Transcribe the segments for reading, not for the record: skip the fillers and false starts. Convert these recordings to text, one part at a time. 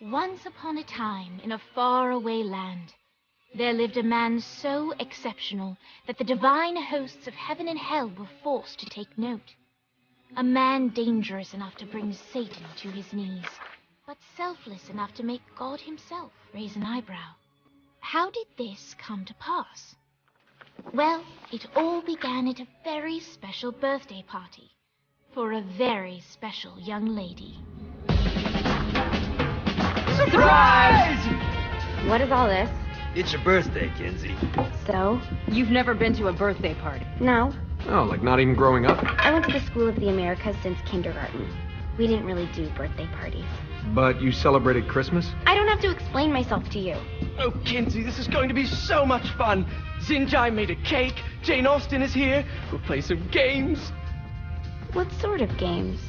Once upon a time, in a faraway land, there lived a man so exceptional that the divine hosts of heaven and hell were forced to take note. A man dangerous enough to bring Satan to his knees, but selfless enough to make God himself raise an eyebrow. How did this come to pass? Well, it all began at a very special birthday party for a very special young lady. Surprise! What is all this? It's your birthday, Kinzie. So? You've never been to a birthday party? No. Oh, like not even growing up? I went to the School of the Americas since kindergarten. We didn't really do birthday parties. But you celebrated Christmas? I don't have to explain myself to you. Oh, Kinzie, this is going to be so much fun. Zinjai made a cake. Jane Austen is here. We'll play some games. What sort of games?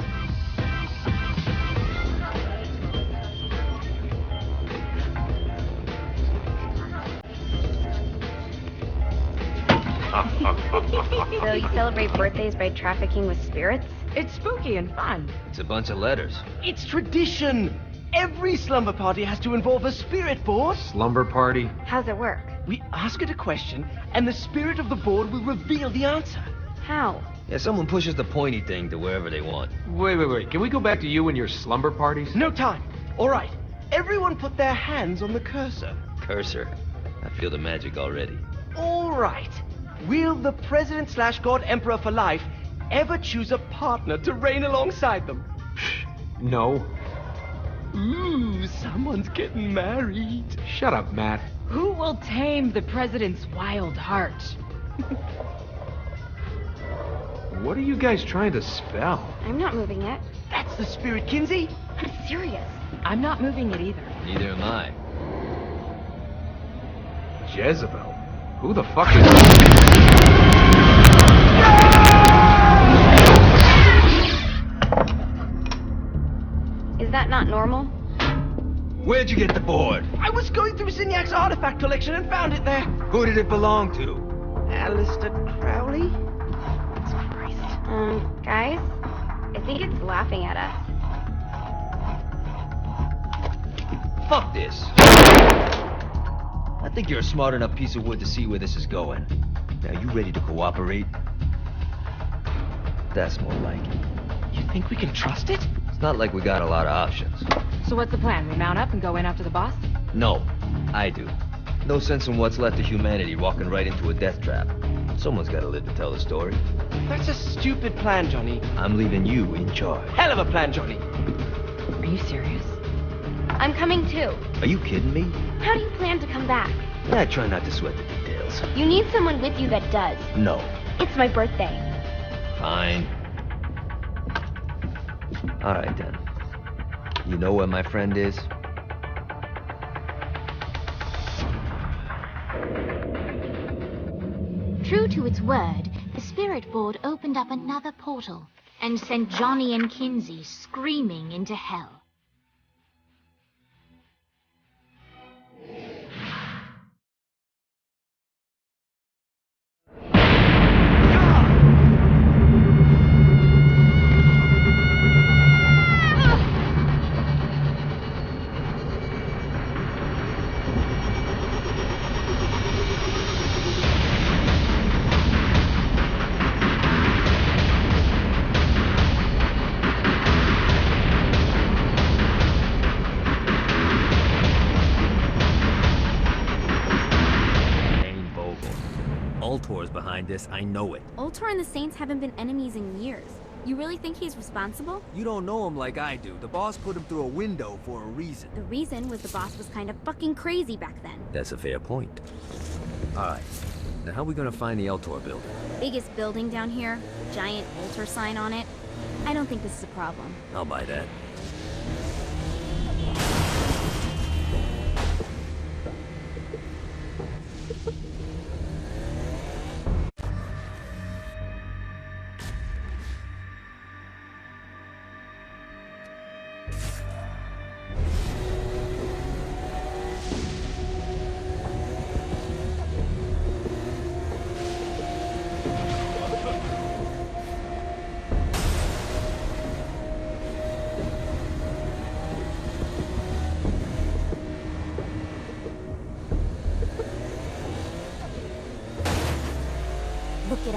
So you celebrate birthdays by trafficking with spirits? It's spooky and fun. It's a bunch of letters. It's tradition. Every slumber party has to involve a spirit board. Slumber party? How's it work? We ask it a question, and the spirit of the board will reveal the answer. How? Yeah, someone pushes the pointy thing to wherever they want. Wait. Can we go back to you and your slumber parties? No time. All right. Everyone put their hands on the cursor. Cursor. I feel the magic already. All right. Will the President/God Emperor for life ever choose a partner to reign alongside them? No. Ooh, someone's getting married. Shut up, Matt. Who will tame the president's wild heart? What are you guys trying to spell? I'm not moving it. That's the spirit, Kinzie. I'm serious. I'm not moving it either. Neither am I. Jezebel? Who the fuck is... Is that not normal? Where'd you get the board? I was going through Zignac's artifact collection and found it there. Who did it belong to? Alistair Crowley? Guys? I think it's laughing at us. Fuck this. I think you're a smart enough piece of wood to see where this is going. Now, you ready to cooperate? That's more like it. You think we can trust it? It's not like we got a lot of options. So what's the plan? We mount up and go in after the boss? No, I do. No sense in what's left of humanity walking right into a death trap. Someone's gotta live to tell the story. That's a stupid plan, Johnny. I'm leaving you in charge. Hell of a plan, Johnny. Are you serious? I'm coming too. Are you kidding me? How do you plan to come back? I try not to sweat the details. You need someone with you that does. No. It's my birthday. Fine. Alright then. You know where my friend is? True to its word, the spirit board opened up another portal and sent Johnny and Kinzie screaming into hell. Ultor's behind this, I know it. Ultor and the Saints haven't been enemies in years. You really think he's responsible? You don't know him like I do. The boss put him through a window for a reason. The reason was the boss was kind of fucking crazy back then. That's a fair point. Alright, now how are we gonna find the Ultor building? Biggest building down here, giant Ultor sign on it. I don't think this is a problem. I'll buy that.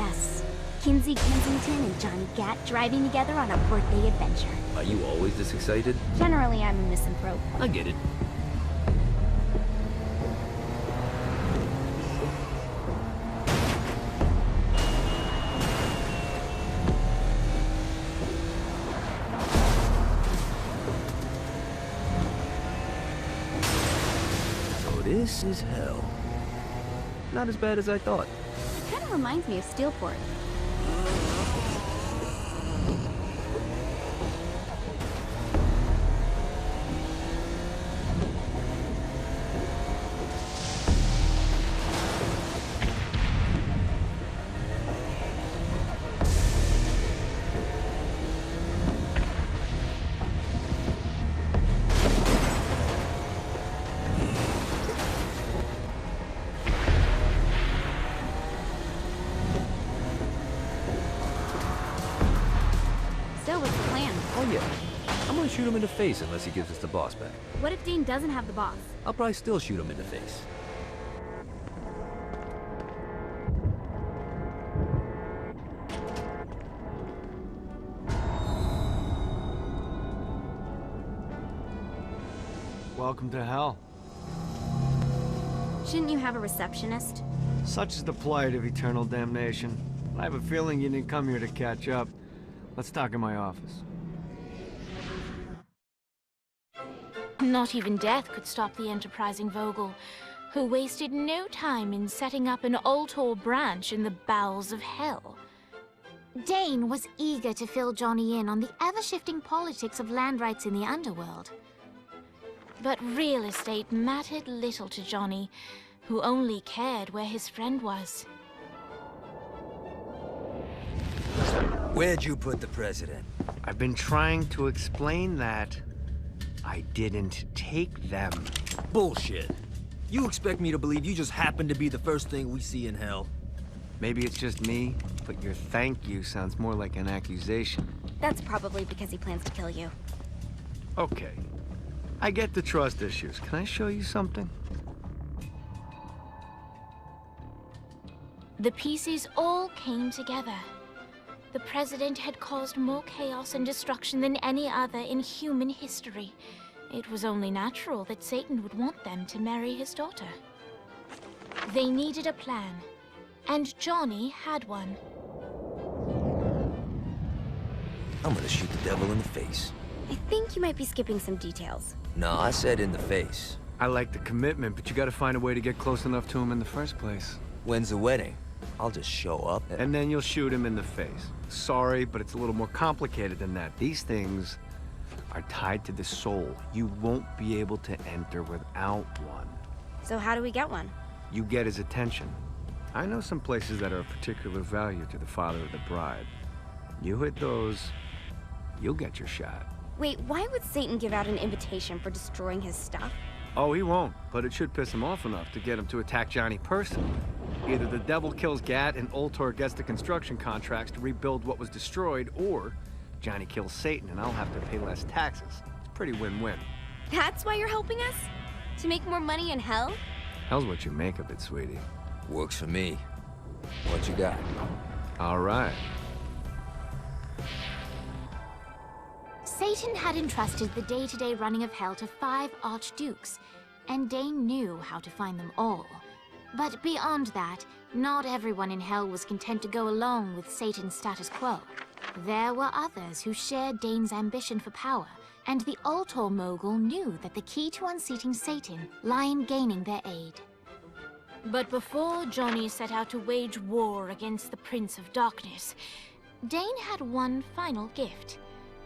Yes. Kinzie, Kensington, and Johnny Gat driving together on a birthday adventure. Are you always this excited? Generally, I'm a misanthrope. I get it. So this is hell. Not as bad as I thought. It kind of reminds me of Steelport. So what's the plan? Oh yeah. I'm gonna shoot him in the face unless he gives us the boss back. What if Dane doesn't have the boss? I'll probably still shoot him in the face. Welcome to hell. Shouldn't you have a receptionist? Such is the plight of eternal damnation. I have a feeling you didn't come here to catch up. Let's talk in my office. Not even death could stop the enterprising Vogel, who wasted no time in setting up an Ultor branch in the bowels of hell. Dane was eager to fill Johnny in on the ever-shifting politics of land rights in the underworld. But real estate mattered little to Johnny, who only cared where his friend was. Where'd you put the president? I've been trying to explain that. I didn't take them. Bullshit. You expect me to believe you just happened to be the first thing we see in hell? Maybe it's just me, but your thank you sounds more like an accusation. That's probably because he plans to kill you. Okay. I get the trust issues. Can I show you something? The pieces all came together. The president had caused more chaos and destruction than any other in human history. It was only natural that Satan would want them to marry his daughter. They needed a plan, and Johnny had one. I'm gonna shoot the devil in the face. I think you might be skipping some details. No, I said in the face. I like the commitment, but you gotta find a way to get close enough to him in the first place. When's the wedding? I'll just show up And then you'll shoot him in the face. Sorry, but it's a little more complicated than that. These things are tied to the soul. You won't be able to enter without one. So how do we get one? You get his attention. I know some places that are of particular value to the father of the bride. You hit those, you'll get your shot. Wait, why would Satan give out an invitation for destroying his stuff? Oh, he won't, but it should piss him off enough to get him to attack Johnny personally. Either the devil kills Gat and Ultor gets the construction contracts to rebuild what was destroyed, or Johnny kills Satan and I'll have to pay less taxes. It's pretty win-win. That's why you're helping us? To make more money in hell? Hell's what you make of it, sweetie. Works for me. What you got? All right. Satan had entrusted the day-to-day running of hell to 5 archdukes, and Dane knew how to find them all. But beyond that, not everyone in hell was content to go along with Satan's status quo. There were others who shared Dane's ambition for power, and the Ultor mogul knew that the key to unseating Satan lay in gaining their aid. But before Johnny set out to wage war against the Prince of Darkness, Dane had one final gift,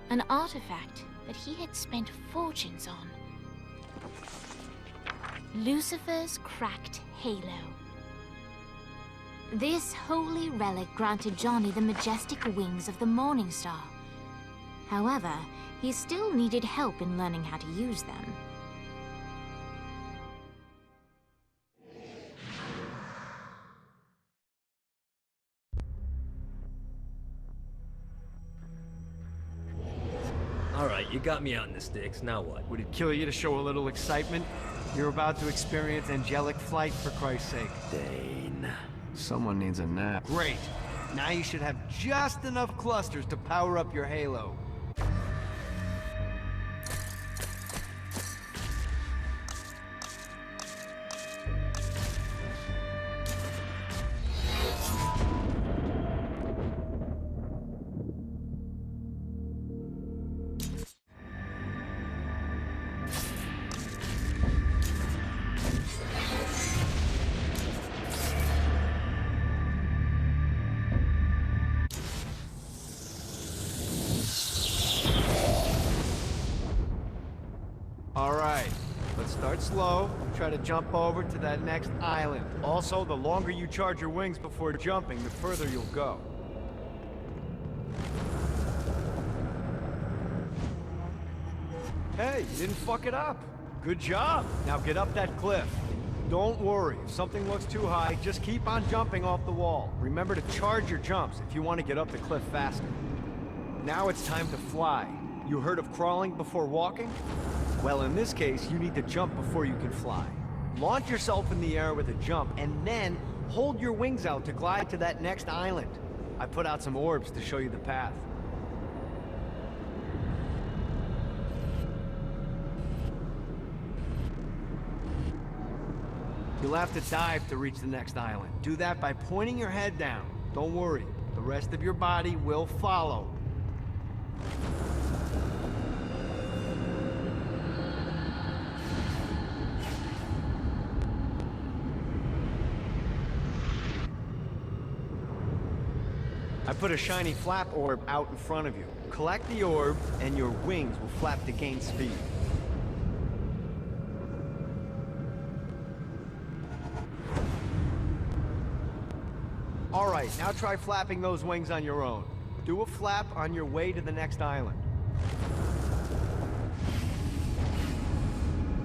an artifact that he had spent fortunes on. Lucifer's cracked halo. This holy relic granted Johnny the majestic wings of the Morning Star. However, he still needed help in learning how to use them. Alright, you got me out in the sticks, now what? Would it kill you to show a little excitement? You're about to experience angelic flight, for Christ's sake. Dane. Someone needs a nap. Great. Now you should have just enough clusters to power up your halo. Alright, let's start slow. Try to jump over to that next island. Also, the longer you charge your wings before jumping, the further you'll go. Hey, you didn't fuck it up. Good job. Now get up that cliff. Don't worry, if something looks too high, just keep on jumping off the wall. Remember to charge your jumps if you want to get up the cliff faster. Now it's time to fly. You heard of crawling before walking? Well, in this case, you need to jump before you can fly. Launch yourself in the air with a jump, and then hold your wings out to glide to that next island. I put out some orbs to show you the path. You'll have to dive to reach the next island. Do that by pointing your head down. Don't worry, the rest of your body will follow. I put a shiny flap orb out in front of you. Collect the orb, and your wings will flap to gain speed. Alright, now try flapping those wings on your own. Do a flap on your way to the next island.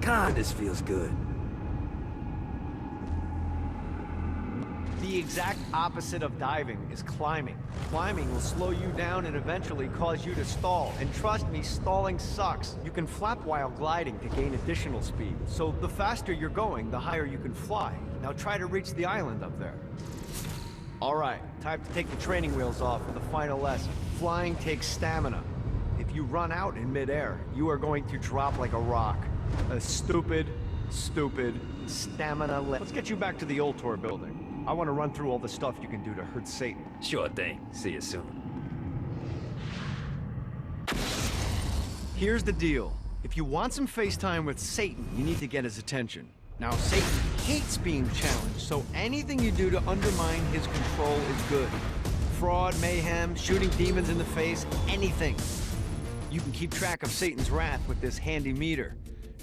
God, this feels good. The exact opposite of diving is climbing. Climbing will slow you down and eventually cause you to stall. And trust me, stalling sucks. You can flap while gliding to gain additional speed. So the faster you're going, the higher you can fly. Now try to reach the island up there. Alright, time to take the training wheels off for the final lesson. Flying takes stamina. If you run out in midair, you are going to drop like a rock. A stupid stamina. Let's get you back to the Ultor building. I want to run through all the stuff you can do to hurt Satan. Sure thing. See you soon. Here's the deal. If you want some FaceTime with Satan, you need to get his attention. Now, Satan hates being challenged, so anything you do to undermine his control is good. Fraud, mayhem, shooting demons in the face, anything. You can keep track of Satan's wrath with this handy meter.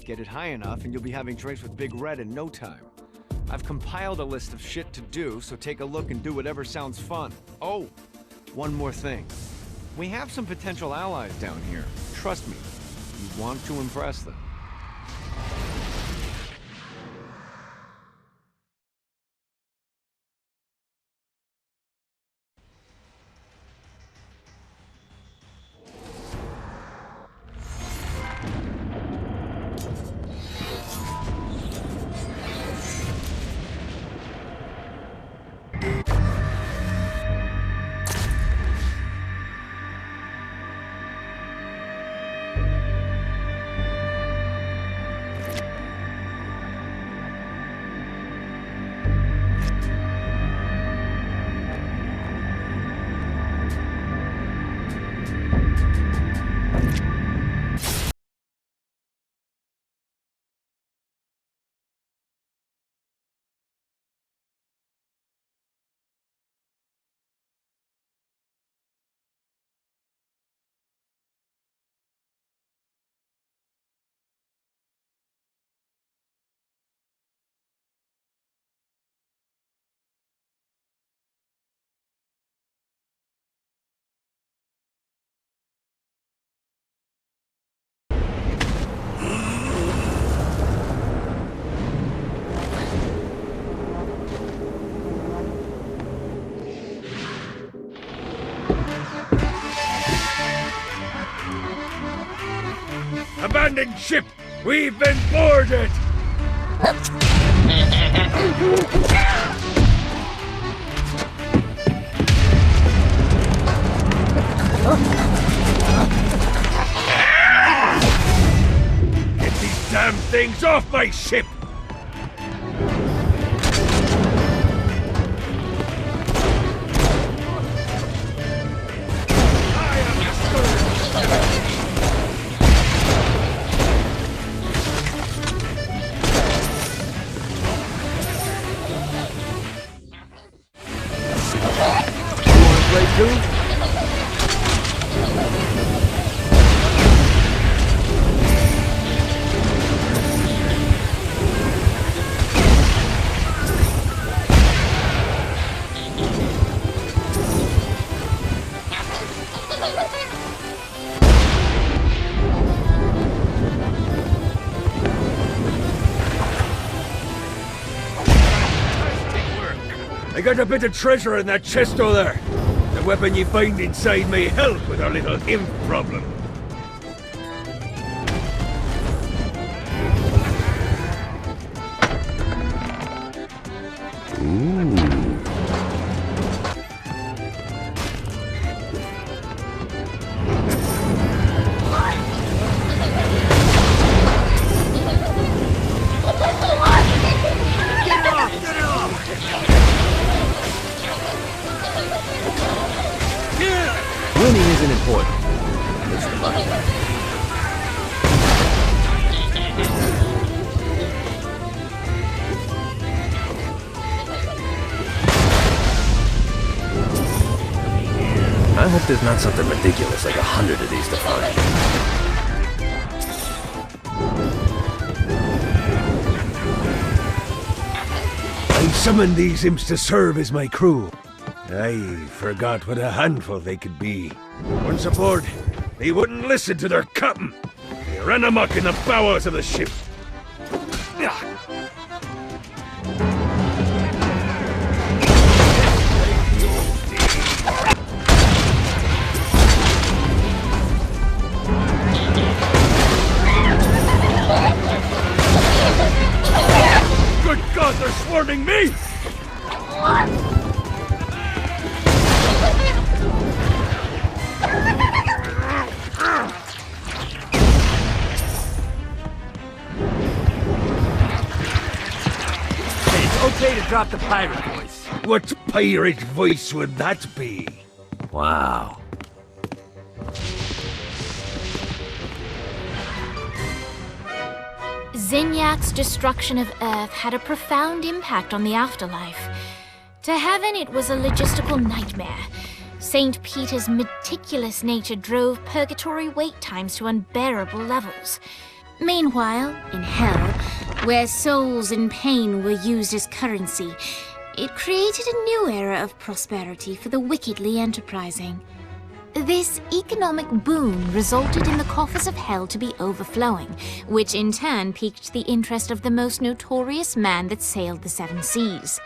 Get it high enough and you'll be having drinks with Big Red in no time. I've compiled a list of shit to do, so take a look and do whatever sounds fun. Oh, one more thing. We have some potential allies down here. Trust me, you want to impress them. Abandoned ship! We've been boarded! Get these damn things off my ship! I got a bit of treasure in that chest over there. The weapon you find inside may help with our little imp problem. Winning isn't important. It's the money. I hope there's not something ridiculous like 100 of these to find. I summoned these imps to serve as my crew. I forgot what a handful they could be. Once aboard, they wouldn't listen to their captain. They ran amok in the bowels of the ship. Good God, they're swarming me! Okay to drop the pirate voice. What pirate voice would that be? Wow. Zinyak's destruction of Earth had a profound impact on the afterlife. To heaven, it was a logistical nightmare. St. Peter's meticulous nature drove purgatory wait times to unbearable levels. Meanwhile, in hell, where souls in pain were used as currency, it created a new era of prosperity for the wickedly enterprising. This economic boom resulted in the coffers of hell to be overflowing, which in turn piqued the interest of the most notorious man that sailed the seven seas.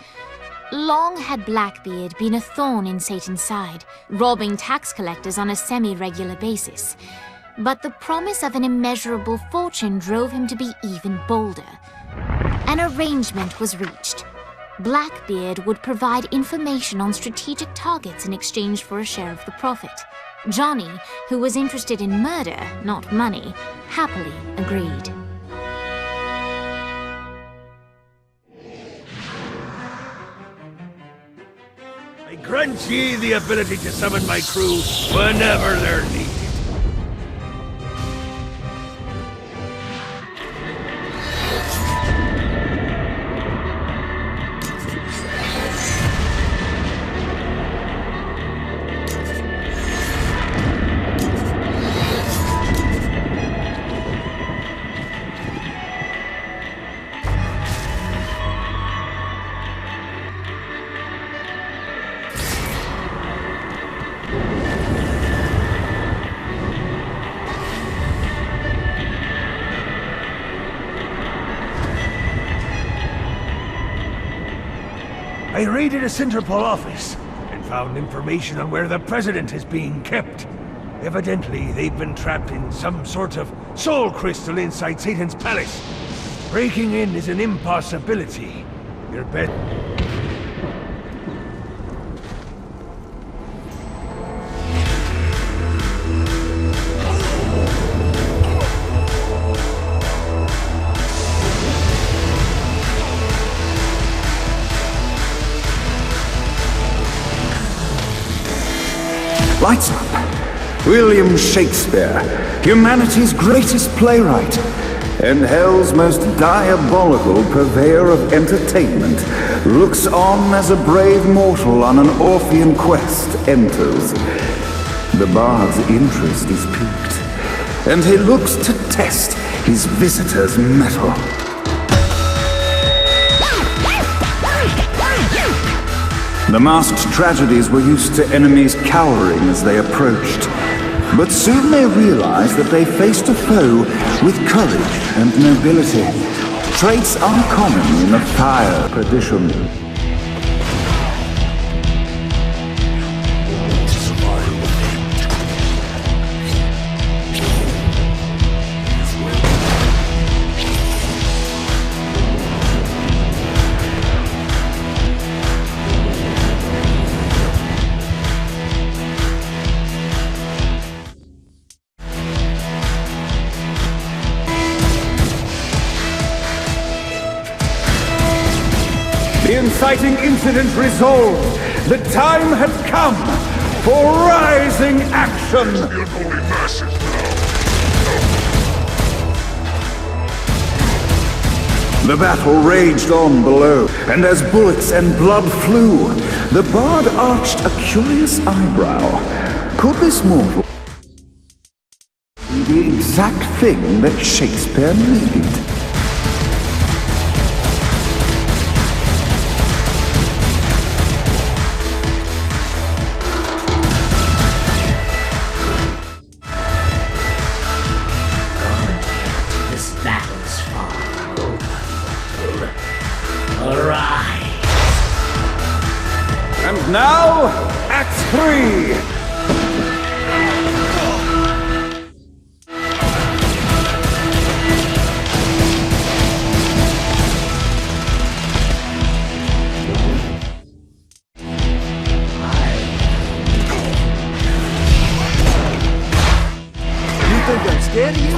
Long had Blackbeard been a thorn in Satan's side, robbing tax collectors on a semi-regular basis. But the promise of an immeasurable fortune drove him to be even bolder. An arrangement was reached. Blackbeard would provide information on strategic targets in exchange for a share of the profit. Johnny, who was interested in murder, not money, happily agreed. I grant ye the ability to summon my crew whenever they're needed. I raided a Centerpol office and found information on where the president is being kept. Evidently, they've been trapped in some sort of soul crystal inside Satan's palace. Breaking in is an impossibility. Your bet... Lights up. William Shakespeare, humanity's greatest playwright, and hell's most diabolical purveyor of entertainment, looks on as a brave mortal on an Orphean quest enters. The bard's interest is piqued, and he looks to test his visitor's mettle. The masked tragedies were used to enemies cowering as they approached, but soon they realized that they faced a foe with courage and nobility, traits uncommon in the fire perdition. The inciting incident resolved. The time had come for rising action. The battle raged on below, and as bullets and blood flew, the bard arched a curious eyebrow. Could this mortal be the exact thing that Shakespeare needed? And now, Act 3! You think I'm scared of you?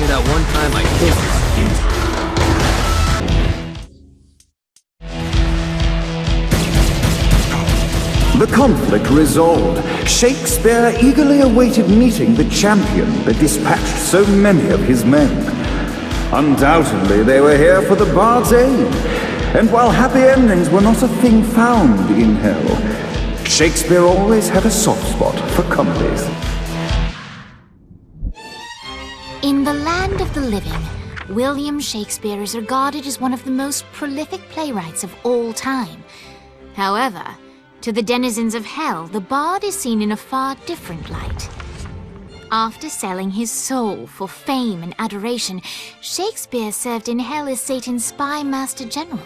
That one time I killed The conflict resolved. Shakespeare eagerly awaited meeting the champion that dispatched so many of his men. Undoubtedly, they were here for the bard's aid. And while happy endings were not a thing found in hell, Shakespeare always had a soft spot for comedies. In the land of the living, William Shakespeare is regarded as one of the most prolific playwrights of all time. However, to the denizens of hell, the bard is seen in a far different light. After selling his soul for fame and adoration, Shakespeare served in hell as Satan's spy master general.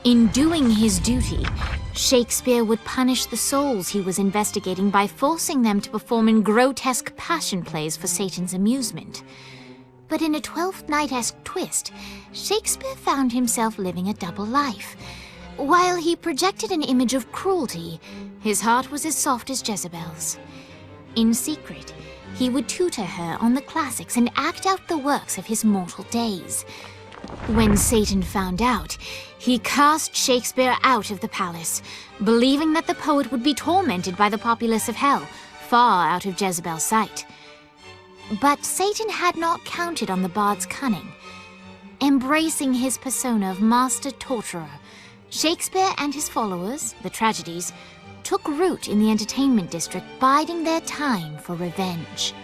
In doing his duty, Shakespeare would punish the souls he was investigating by forcing them to perform in grotesque passion plays for Satan's amusement. But in a Twelfth Night-esque twist, Shakespeare found himself living a double life. While he projected an image of cruelty, his heart was as soft as Jezebel's. In secret, he would tutor her on the classics and act out the works of his mortal days. When Satan found out, he cast Shakespeare out of the palace, believing that the poet would be tormented by the populace of hell, far out of Jezebel's sight. But Satan had not counted on the bard's cunning. Embracing his persona of master torturer, Shakespeare and his followers, the tragedies, took root in the entertainment district, biding their time for revenge.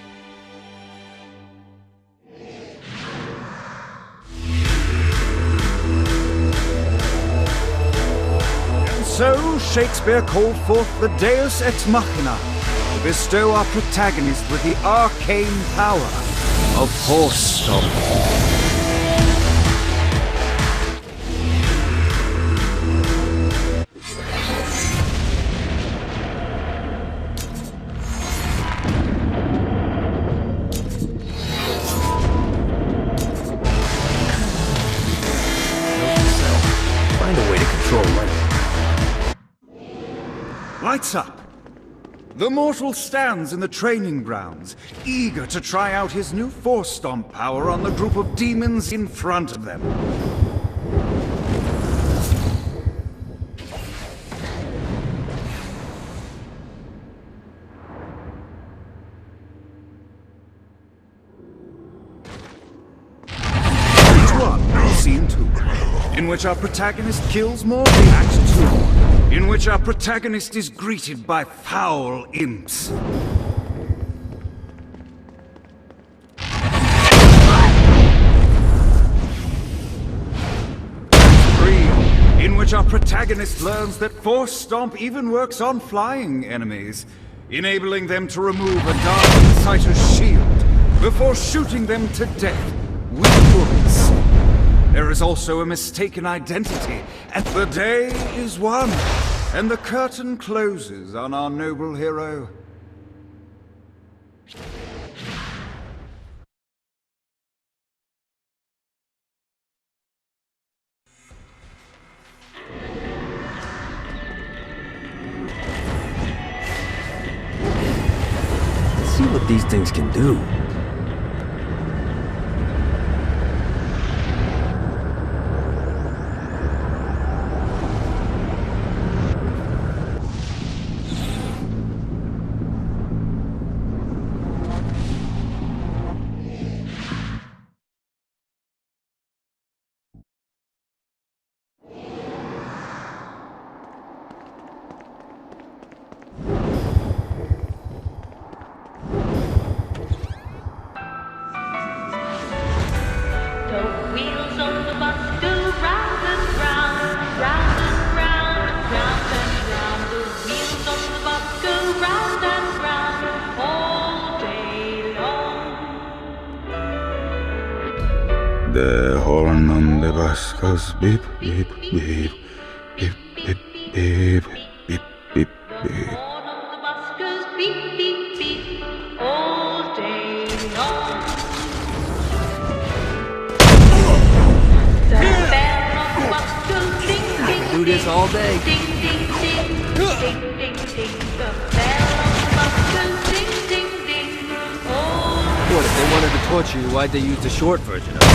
And so Shakespeare called forth the Deus Ex Machina to bestow our protagonist with the arcane power of Horse-Stomp. lights up. The mortal stands in the training grounds, eager to try out his new Force Stomp power on the group of demons in front of them. Scene 2, in which our protagonist kills more. Act 2, in which our protagonist is greeted by foul imps. 3, in which our protagonist learns that Force Stomp even works on flying enemies, enabling them to remove a Dark Inciter's shield before shooting them to death with bullets. There is also a mistaken identity, and the day is won, and the curtain closes on our noble hero. Let's see what these things can do. The horn on the bus goes beep, beep, beep, beep, beep, beep, beep, beep, beep. Do this all day. What, if they wanted to torture you, why'd they use the short version of it?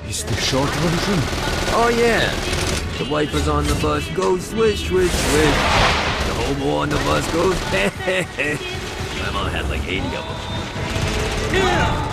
Is the short version? Oh yeah. The wipers on the bus go swish, swish, swish. The hobo on the bus goes hey, hey, hey. My mom had like 80 of them. Yeah.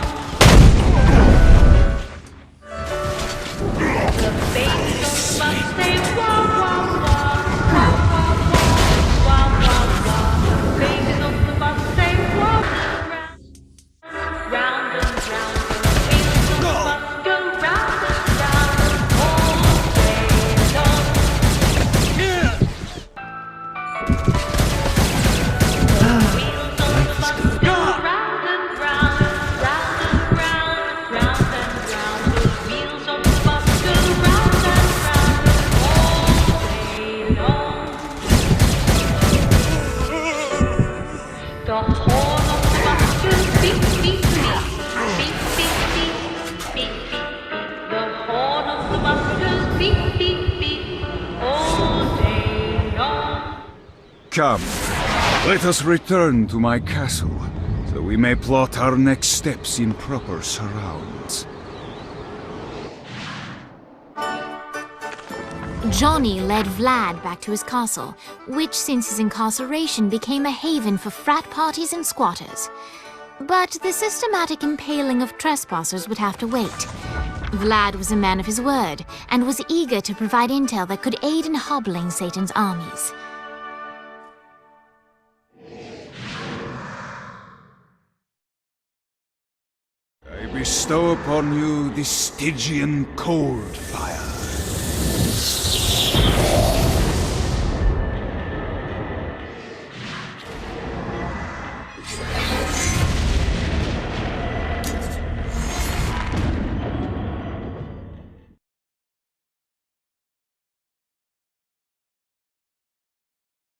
Come, let us return to my castle, so we may plot our next steps in proper surrounds. Johnny led Vlad back to his castle, which since his incarceration became a haven for frat parties and squatters. But the systematic impaling of trespassers would have to wait. Vlad was a man of his word, and was eager to provide intel that could aid in hobbling Satan's armies. I bestow upon you the Stygian cold fire.